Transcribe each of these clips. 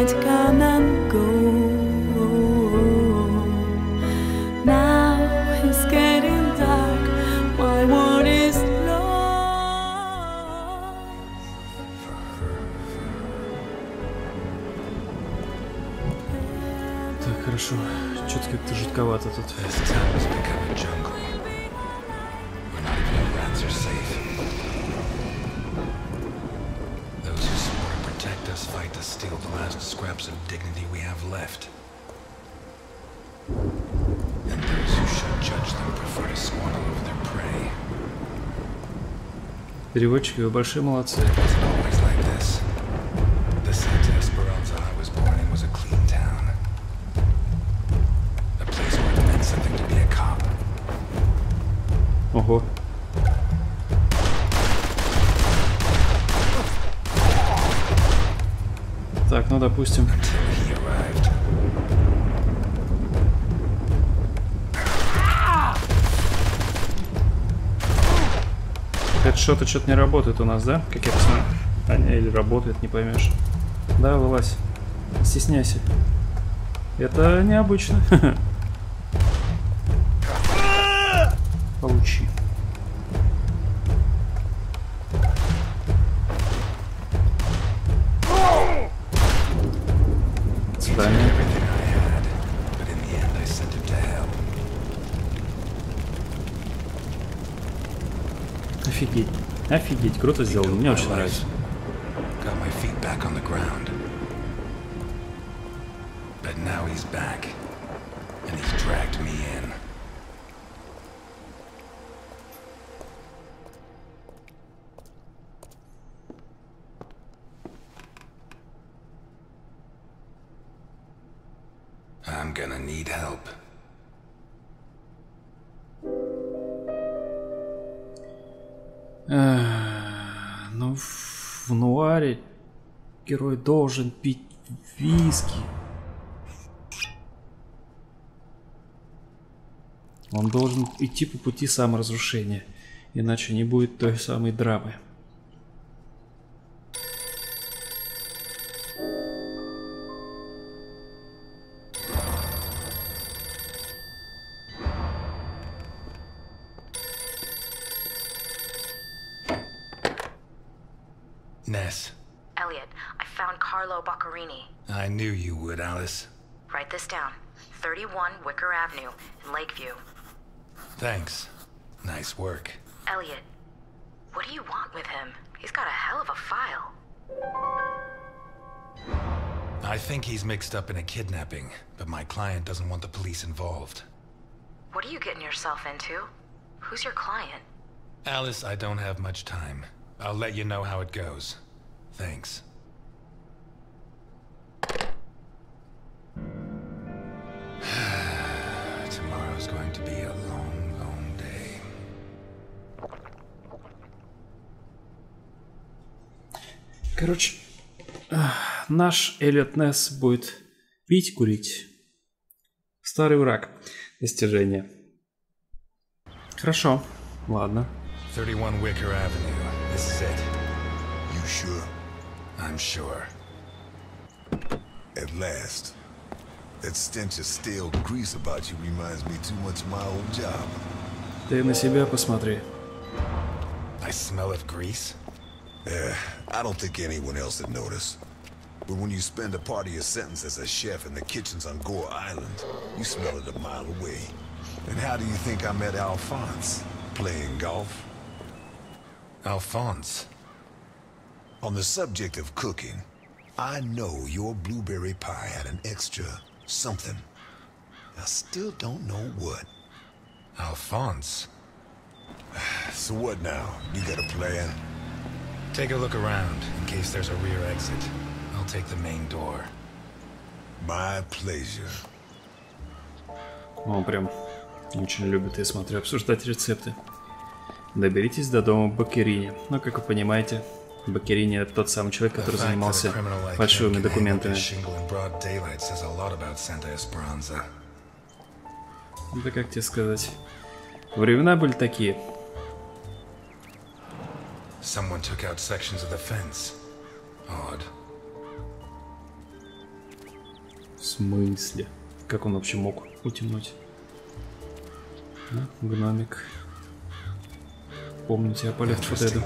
night come and go. Now it's getting dark, my world is lost. Так, хорошо. Что-то как-то жутковато тут. Fight to steal the last scraps of dignity we have left. And those who should judge them prefer to squander over their prey. Переводчики, вы большие молодцы. It wasn't always like this. The Santa Esperanza I was born in was a clean town. A place where it meant something to be a cop. Ого. Так, ну допустим. Хедшоты что-то не работает у нас, да? Как я посмотрю. А, не, или работает, не поймешь. Да, вылазь. Не стесняйся. Это необычно. Получи. Офигеть. Офигеть, круто сделано. Мне очень нравится. I'm gonna need help. Ну, в нуаре герой должен пить виски. Он должен идти по пути саморазрушения, иначе не будет той самой драмы. Ness. Elliot, I found Carlo Boccarini. I knew you would, Alice. Write this down. 31 Wicker Avenue in Lakeview. Thanks. Nice work. Elliot, what do you want with him? He's got a hell of a file. I think he's mixed up in a kidnapping, but my client doesn't want the police involved. What are you getting yourself into? Who's your client? Alice, I don't have much time. I'll let you know how it goes. Thanks. Tomorrow's going to be a long, long day. Короче, наш Эллиот Несс будет пить, курить. Старый враг. Достижение. Хорошо. Ладно. 31 Wicker Avenue. This is it. You sure? I'm sure. At last. That stench of stale grease about you reminds me too much of my old job. Ты на себя посмотри. I smell of grease? I don't think anyone else would notice. But when you spend a part of your sentence as a chef in the kitchens on Gore Island, you smell it a mile away. And how do you think I met Alphonse? Playing golf? Alphonse? On the subject of cooking, I know your blueberry pie had an extra something. I still don't know what. Alphonse? So what now? You got a plan? Take a look around, in case there's a rear exit. I'll take the main door. My pleasure. Он прям очень любит, я смотрю, обсуждать рецепты. Доберитесь до дома Боккерини. Но, как вы понимаете, Боккерини — это тот самый человек, который занимался фальшивыми документами. Да как тебе сказать? Времена были такие. Someone took out sections of the fence. Odd. смысле? Как он вообще мог утянуть? А, гномик. Помните, я полет вот эту.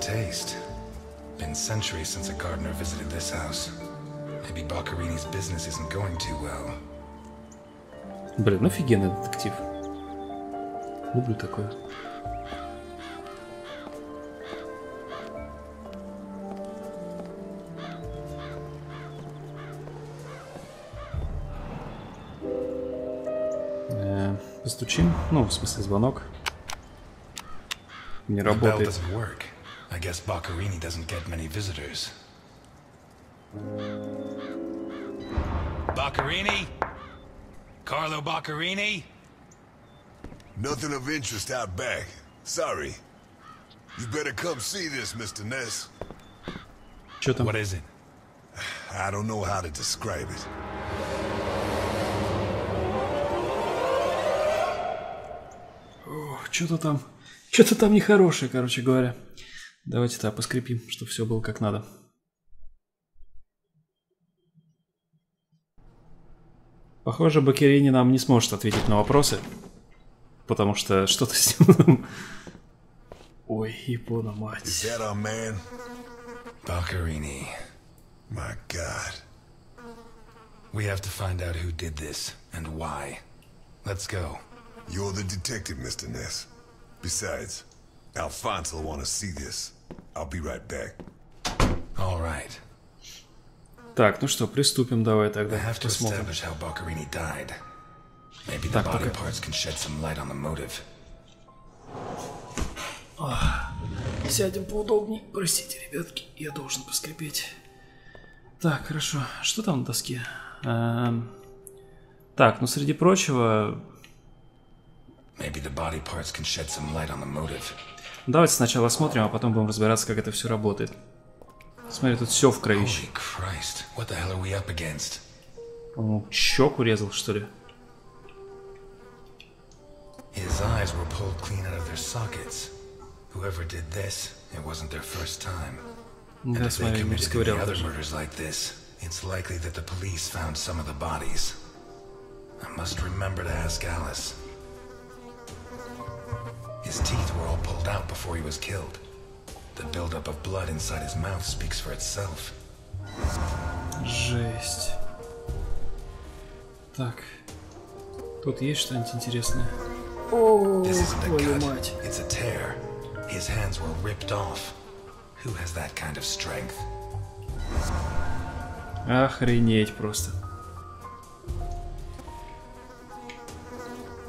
Been centuries since a gardener visited this house. Maybe Boccarini's business isn't going too well. Блин, офигенный детектив. Люблю такое. Постучим. Ну, в смысле, звонок. Не работает. I guess Boccarini doesn't get many visitors. Boccarini? Carlo Boccarini? Nothing of interest out back. Sorry. You better come see this, Mr. Ness. Чё там? What is it? I don't know how to describe it. Что-то там нехорошее, короче говоря. Давайте так поскрипим, чтобы все было как надо. Похоже, Боккерини нам не сможет ответить на вопросы, потому что что-то с ним... Ой, Япона, мать. Is that our man? Boccarini. My God. We have to find out who did this and why. Let's go. You're the detective, Mr. Ness. Besides, Alfonso want to see this. I'll be right back. All right. Так, ну что, приступим, давай тогда. I have to Посмотрим. establish how Boccarini died. Maybe the body parts can shed some light on the motive. Сядем поудобнее. Простите, ребятки, я должен поскрипеть. Так, хорошо. Что там на доске? Так, ну среди прочего... Maybe the body parts can shed some light on the motive. Давайте сначала осмотрим, а потом будем разбираться, как это все работает. Смотри, тут все в кровище. Holy Christ, what the hell are we up against? Он щеку резал, что ли? His eyes were pulled clean out of their sockets. Whoever did this, it wasn't their first time. And Да, if they смотри, не committed any расковырял other даже. murders like this, it's likely that the police found some of the bodies. I must remember to ask Alice. His teeth were all pulled out before he was killed. The buildup of blood inside his mouth speaks for itself. Жесть. Так. Тут есть что-нибудь интересное? О, This isn't a твою cut, мать. it's a tear. His hands were ripped off. Who has that kind of strength? Охренеть просто.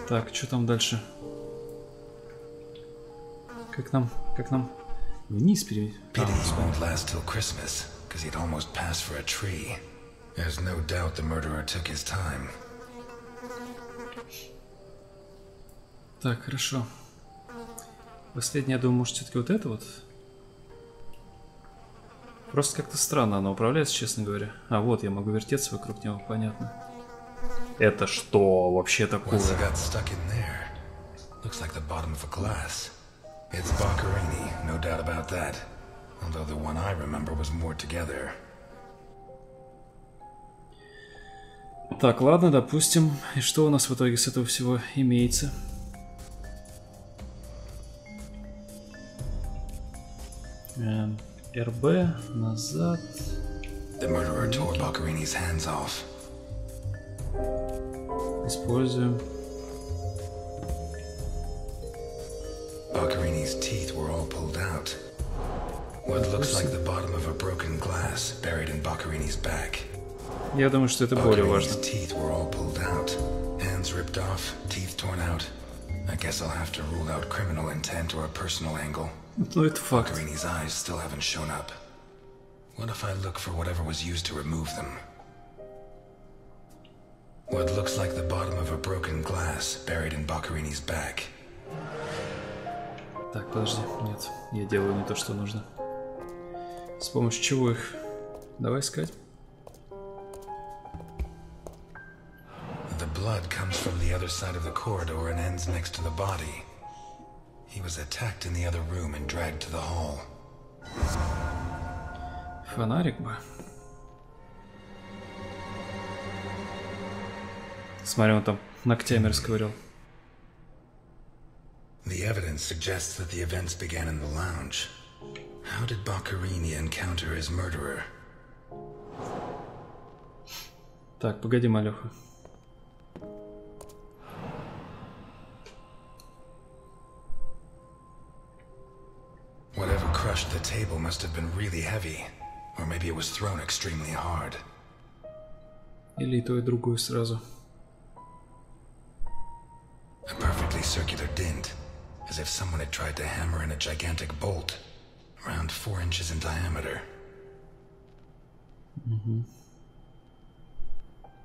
Так, что там дальше? Как нам вниз Pity he won't last till Christmas, because he'd almost passed for a tree. There's no doubt the murderer took his time. Так, хорошо. Последнее, я думаю, может, все-таки вот это вот. Просто как-то странно оно управляется, честно говоря. А, вот, я могу вертеться вокруг него, понятно. Это что вообще такое? What's got stuck in there? Looks like the bottom of a glass. It's Boccarini, no doubt about that. Although the one I remember was more together. Так, ладно, допустим. И что у нас в итоге с этого всего имеется? РБ, назад. The murderer tore Boccarini's hands off. Используем. Boccarini's teeth were all pulled out. What looks like the bottom of a broken glass buried in Boccarini's back. Я думаю, что это более важно. Boccarini's teeth were all pulled out. Hands ripped off, teeth torn out. I guess I'll have to rule out criminal intent or a personal angle. Ну, это факт. Boccarini's eyes still haven't shown up. What if I look for whatever was used to remove them? What looks like the bottom of a broken glass buried in Boccarini's back. Так, подожди. Нет, я делаю не то, что нужно. С помощью чего их? Давай искать. The blood comes from the other side of the corridor and ends next to the body. He was attacked in the other room and dragged to the hall. Фонарик бы. Смотри, он там ногтями расковырял. The evidence suggests that the events began in the lounge. How did Boccherini encounter his murderer? Так, погоди, малёха. Whatever crushed the table must have been really heavy, or maybe it was thrown extremely hard. Или и то, и другое сразу. A perfectly circular dint, as if someone had tried to hammer in a gigantic bolt, around 4 inches in diameter.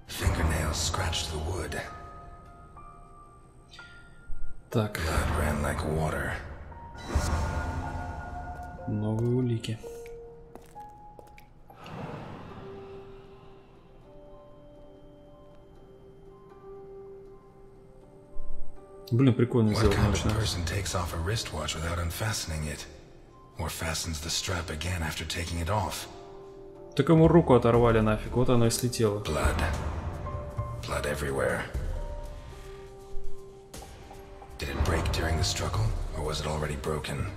Fingernails scratched the wood. Так, Blood ran like water. новые улики. Блин, прикольно What сделано, kind of очень нравится. person takes off a wristwatch without unfastening it? Or fastens the strap again after taking it off? Так ему руку оторвали нафиг, вот оно и слетело. Blood. Blood everywhere. Did it break during the struggle, or was it already broken?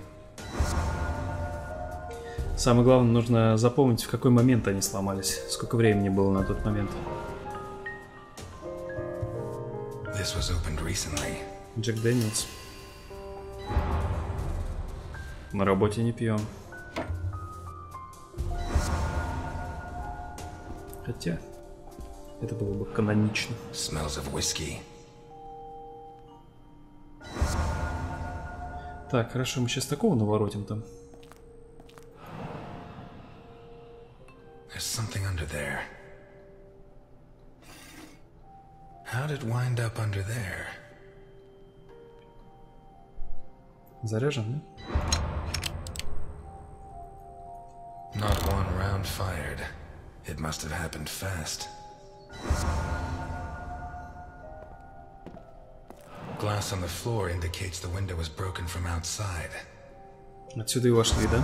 Самое главное, нужно запомнить, в какой момент они сломались. Сколько времени было на тот момент. This was opened recently. Джек Дэниелс. На работе не пьем. Хотя, это было бы канонично. Smells of whiskey. Так, хорошо, мы сейчас такого наворотим там. There's something under there. How did it wind up under there? Заряжен, да? Not one round fired. It must have happened fast. Glass on the floor indicates the window was broken from outside. Отсюда и вошли, да?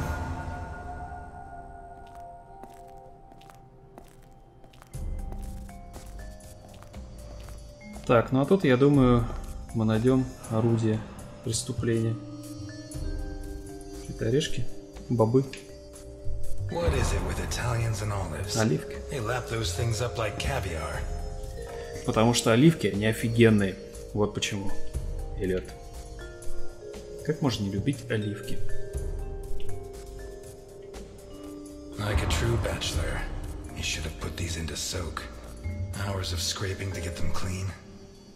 Так, ну а тут, я думаю, мы найдем орудие преступления. Какие-то орешки, бобы, What is it with Italians and olives? оливки. They lap those things up like caviar. Потому что оливки, они офигенные. Вот почему. Эллиот. Как можно не любить оливки? Like a true bachelor, he should have put these into soak. Hours of scraping to get them clean.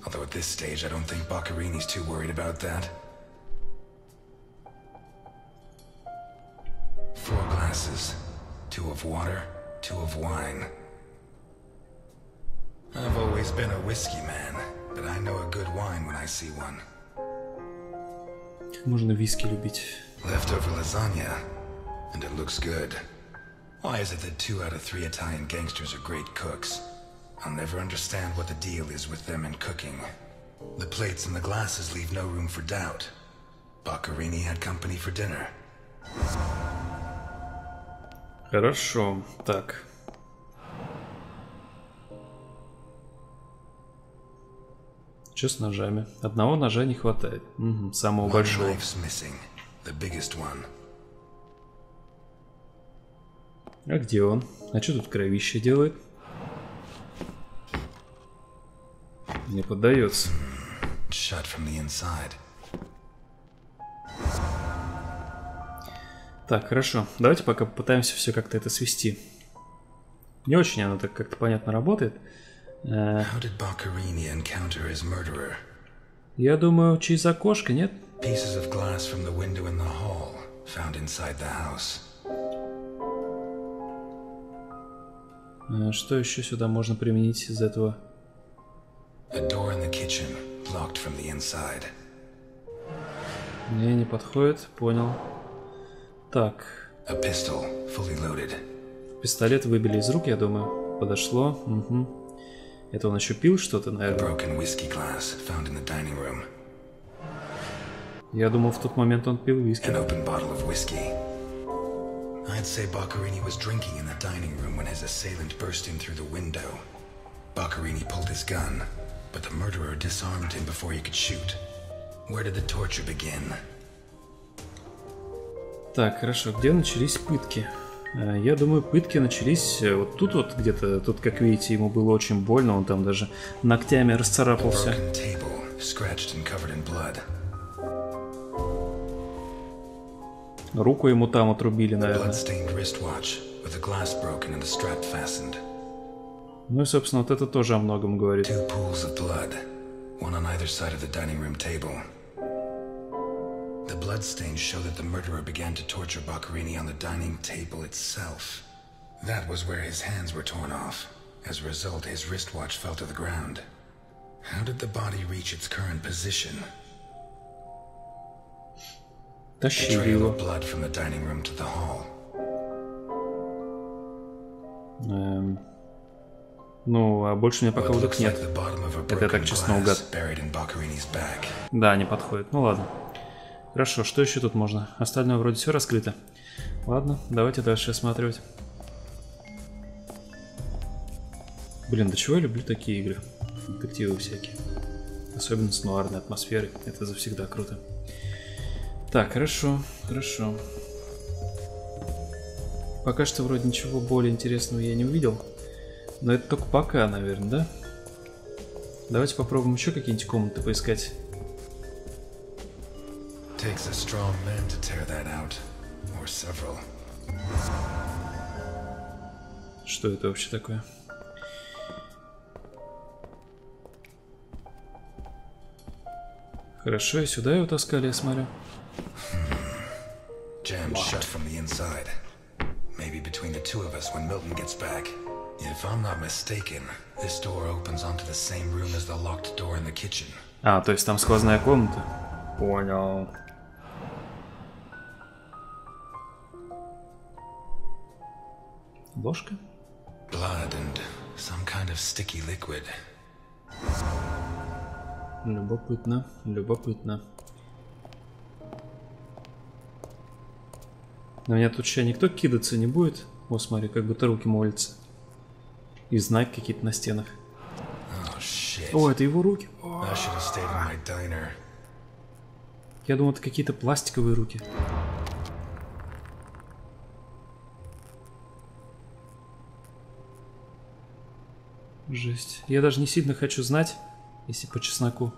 Although at this stage, I don't think Boccherini's too worried about that. 4 glasses. 2 of water, 2 of wine. I've always been a whiskey man, but I know a good wine when I see one. Как можно виски любить? Leftover lasagna, and it looks good. Why is it that 2 out of 3 Italian gangsters are great cooks? I'll never understand what the deal is with them in cooking. The plates and the glasses leave no room for doubt. Boccherini had company for dinner. Хорошо, так. Что с ножами? Одного ножа не хватает. Угу, самого One большого. knife's missing, the biggest one. А где он? А что тут кровище делает? Не поддается. Shut from the inside. Так, хорошо. Давайте пока попытаемся все как-то это свести. Не очень оно так как-то понятно работает. How did Boccherini encounter his murderer? Я думаю, через окошко, нет? Pieces of glass from the window in the hall, found inside the house. Что еще сюда можно применить из этого? A door in the kitchen, locked from the inside. Не подходит, понял. Так, A pistol, fully loaded. пистолет выбили из рук, я думаю. Подошло. Угу. Это он еще пил что-то, наверное. Broken whiskey glass, found in the dining room. Я думал, в тот момент он пил виски. An open bottle of whiskey. I'd say Boccherini was drinking in the dining room when his assailant burst in through the window. Boccherini pulled his gun, but the murderer disarmed him before he could shoot. Where did the torture begin? Так, хорошо. Где начались пытки? Я думаю, пытки начались вот тут вот где-то. Тут, как видите, ему было очень больно. Он там даже ногтями расцарапался. Руку ему там отрубили, наверное. Ну и, собственно, вот это тоже о многом говорит. The bloodstains show that the murderer began to torture Boccherini on the dining table itself. That was where his hands were torn off. As a result, his wristwatch fell to the ground. How did the body reach its current position? A trail of blood from the dining room to the hall. Ну, а больше у меня пока удок нет. Это я так честно наугад. Да, не подходит. Ну ладно. Хорошо, что еще тут можно? Остальное вроде все раскрыто. Ладно, давайте дальше осматривать. Блин, до чего я люблю такие игры. Детективы всякие. Особенно с нуарной атмосферой. Это завсегда круто. Так, хорошо, хорошо. Пока что вроде ничего более интересного я не увидел. Но это только пока, наверное, да? Давайте попробуем еще какие-нибудь комнаты поискать. Takes a strong man to tear that out, or several. Что это вообще такое? Хорошо, и сюда его таскали, я смотрю. Jammed shut from the inside. Maybe between the two of us when Milton gets back. If I'm not mistaken, this door opens onto the same room as the locked door in the kitchen. А, то есть там сквозная комната? Понял. Ложка? Blood and some kind of sticky liquid. Любопытно, любопытно. На меня тут сейчас никто кидаться не будет. О, смотри, как будто руки молятся. И знаки какие-то на стенах. О, это его руки. Я думал, это какие-то пластиковые руки. Жесть. Я даже не сильно хочу знать, если по чесноку.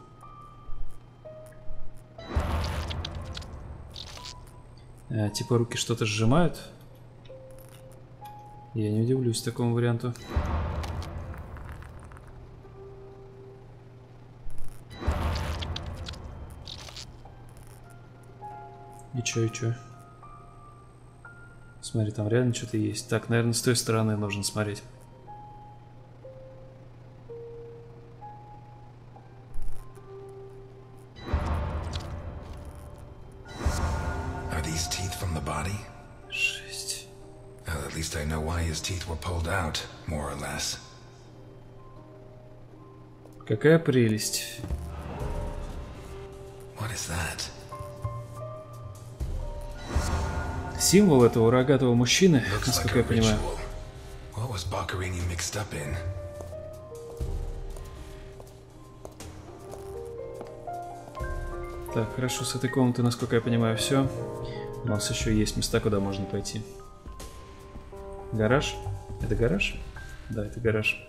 Типа руки что-то сжимают. Я не удивлюсь такому варианту. И чё? Смотри, там реально что-то есть. Так, наверное, с той стороны нужно смотреть. Жесть. At least I know why his teeth were pulled out, more or less. Какая прелесть. What is that? Символ этого рогатого мужчины, насколько я понимаю. What was Boccherini mixed up in? Так, хорошо, с этой комнаты, насколько я понимаю, все. У нас еще есть места, куда можно пойти. Гараж? Это гараж? Да, это гараж.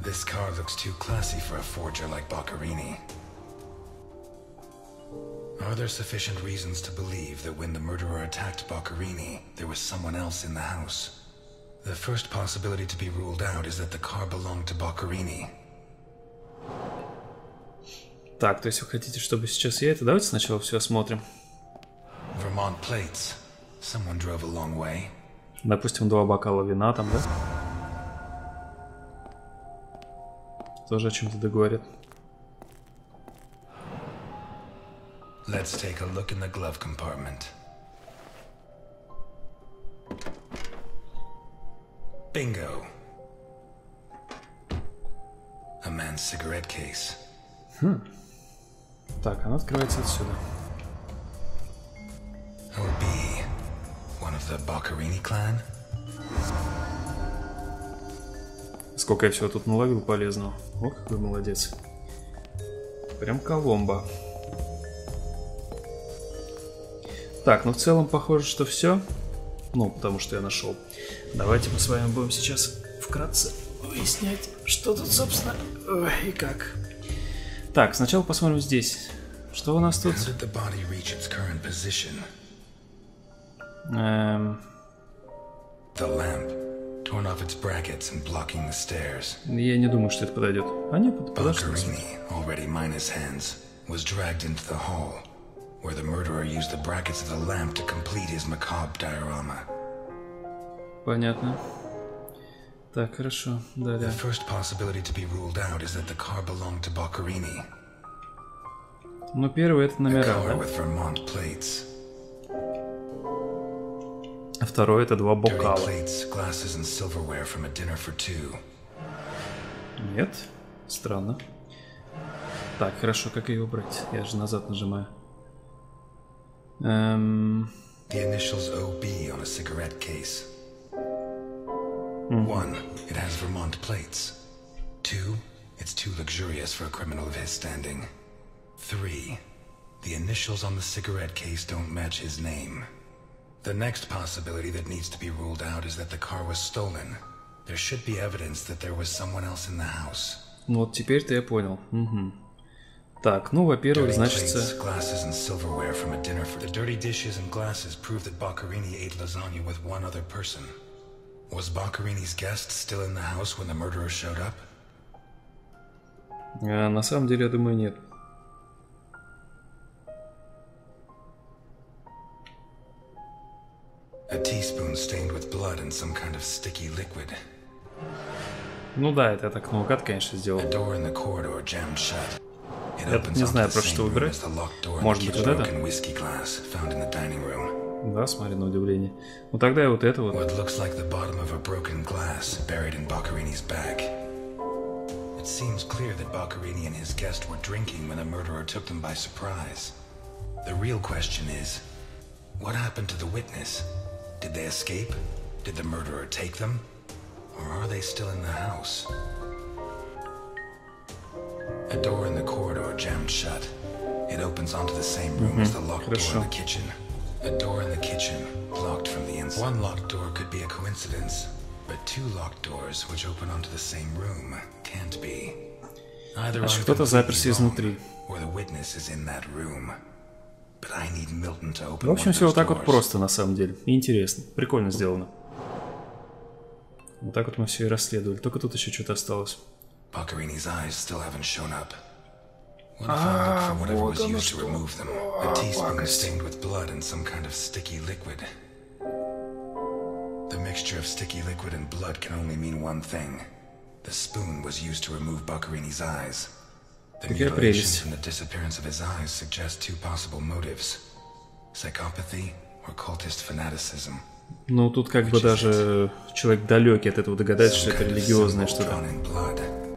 This car looks too classy for a forger like Boccherini. Are there sufficient reasons to believe that when the murderer attacked Boccherini, there was someone else in the house? The first possibility to be ruled out is that the car belonged to Boccherini. Так, то есть вы хотите, чтобы сейчас я это? Давайте сначала все осмотрим. Vermont plates. Someone drove a long way. Допустим, 2 бокала вина там, да? Тоже о чем-то договорят. Let's take a look in the glove compartment. Bingo. A man's cigarette case. Так, она открывается отсюда. OB. One of the Boccherini clan? Сколько я всего тут наловил полезного. О, какой молодец. Прям Коломбо. Так, ну в целом похоже, что все. Ну, потому что я нашел. Давайте мы с вами будем сейчас вкратце выяснять, что тут, собственно, и как. Так, сначала посмотрим здесь. Что у нас тут? Я не думаю, что это подойдет. А нет, подошло. Where the murderer used the brackets of the lamp to complete his macabre diorama. Понятно. Так, хорошо. Далее. The first possibility to be ruled out is that the car belonged to Boccherini. Ну, первый это номера, да? With Vermont plates. А второй это два бокала. Plates, glasses and silverware from a dinner for two. Нет, странно. Так, хорошо, как ее убрать? Я же назад нажимаю. The initials OB on a cigarette case. 1. It has Vermont plates. 2. It's too luxurious for a criminal of his standing. 3. The initials on the cigarette case don't match his name. The next possibility that needs to be ruled out is that the car was stolen. There should be evidence that there was someone else in the house. Вот теперь-то я понял. Угу. Так, ну, во-первых, значит... Glasses and silverware from a dinner for the dirty dishes and glasses prove that Boccherini ate lasagna with one other person. Was Boccherini's guest still in the house when the murderer showed up? На самом деле, я думаю, нет. A teaspoon stained with blood and some kind of sticky liquid. Ну да, это я так наугад, конечно, сделал. A door in the corridor jammed shut. Я тут не знаю, про что выбирать. Может быть, вот это? Да, смотри, на удивление. Ну тогда и вот это вот. A door in the corridor jammed shut. It opens onto the same room as the locked door in the kitchen. A door in the kitchen, locked from the inside. One locked door could be a coincidence, but two locked doors which open onto the same room can't be. Either кто-то заперся изнутри. Or the witness is in that room. But I need Milton to open. В общем, все вот так вот просто, на самом деле. И интересно. Прикольно сделано. Вот так вот мы все и расследовали. Только тут еще что-то осталось. Boccherini's eyes still haven't shown up. What if I look for whatever was used to remove them? A teaspoon stained with blood and some kind of sticky liquid. The mixture of sticky liquid and blood can only mean one thing. The spoon was used to remove Boccherini's eyes. The mutilations and the disappearance of his eyes suggest two possible motives: psychopathy or cultist fanaticism. Ну, тут как бы даже человек далекий от этого догадается, что это религиозное что-то.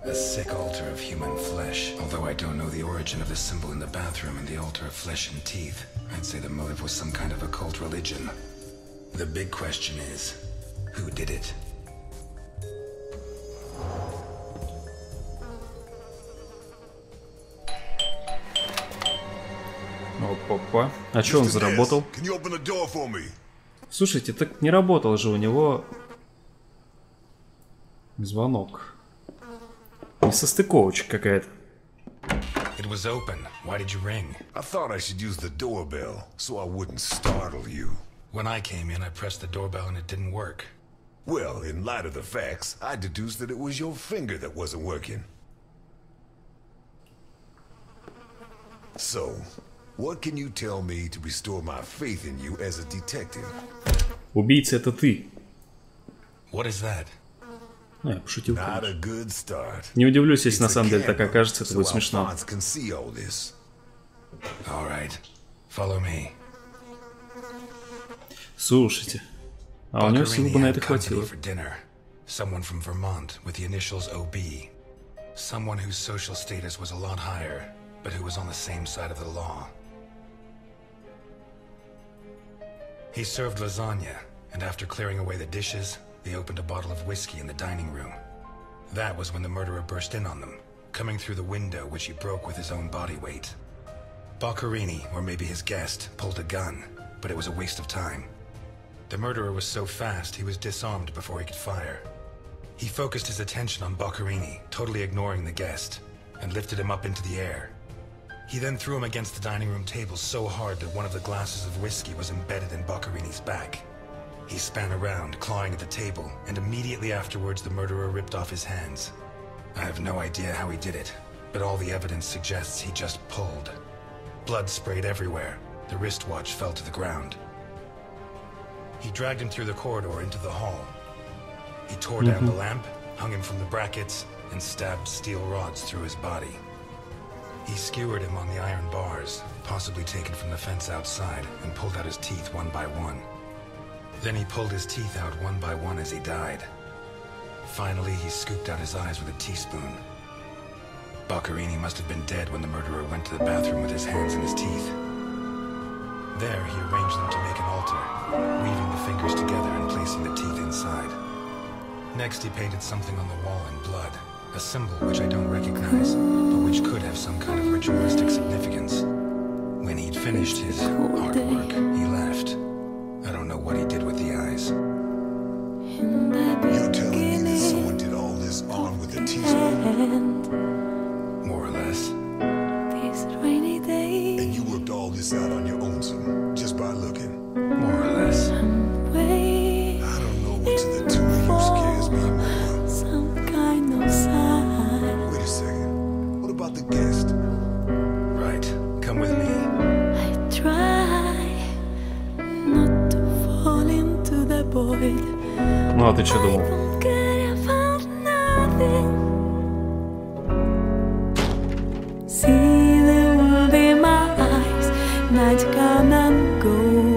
A sick altar of human flesh. Although I don't know the origin of the symbol in the bathroom and the altar of flesh and teeth, I'd say the motive was some kind of occult religion. The big question is, who did it? Опа-па. А что он заработал? Слушайте, так не работал же у него звонок. Несостыковочка какая-то. It was open. Why did you ring? I thought I should use the doorbell so I wouldn't startle you. When I came in, I pressed the doorbell and it didn't work. Well, in light of the facts, I deduced that it was your finger that wasn't working. So, what can you tell me to restore my faith in you as a detective? Убийца это ты. What is that? Я пошутил. Не удивлюсь, если на самом деле так окажется, это будет смешно. Слушайте, а у него сил бы на это хватило. Someone from Vermont with the initials OB. Someone whose social status was a lot higher, but who was on the same side of the law. He served lasagna, and after clearing away the dishes, they opened a bottle of whiskey in the dining room. That was when the murderer burst in on them, coming through the window which he broke with his own body weight. Boccherini, or maybe his guest, pulled a gun, but it was a waste of time. The murderer was so fast he was disarmed before he could fire. He focused his attention on Boccherini, totally ignoring the guest, and lifted him up into the air. He then threw him against the dining room table so hard that one of the glasses of whiskey was embedded in Boccherini's back. He span around, clawing at the table, and immediately afterwards the murderer ripped off his hands. I have no idea how he did it, but all the evidence suggests he just pulled. Blood sprayed everywhere. The wristwatch fell to the ground. He dragged him through the corridor into the hall. He tore down the lamp, hung him from the brackets, and stabbed steel rods through his body. He skewered him on the iron bars, possibly taken from the fence outside, and pulled out his teeth one by one. Then he pulled his teeth out one by one as he died. Finally, he scooped out his eyes with a teaspoon. Boccherini must have been dead when the murderer went to the bathroom with his hands in his teeth. There, he arranged them to make an altar, weaving the fingers together and placing the teeth inside. Next, he painted something on the wall in blood, a symbol which I don't recognize, but which could have some kind of ritualistic significance. When he'd finished his artwork, he left. I don't know what he did with the eyes. You're telling me that someone did all this armed with a teaspoon? More or less. And you worked all this out on your own, son, just by looking? More or less. I don't know which of the two of you scares me more. Wait a second. What about the guest? Right. Come with me. I try not to fall into the void. Ну, а ты что думал? See the world in my eyes, nights come and go.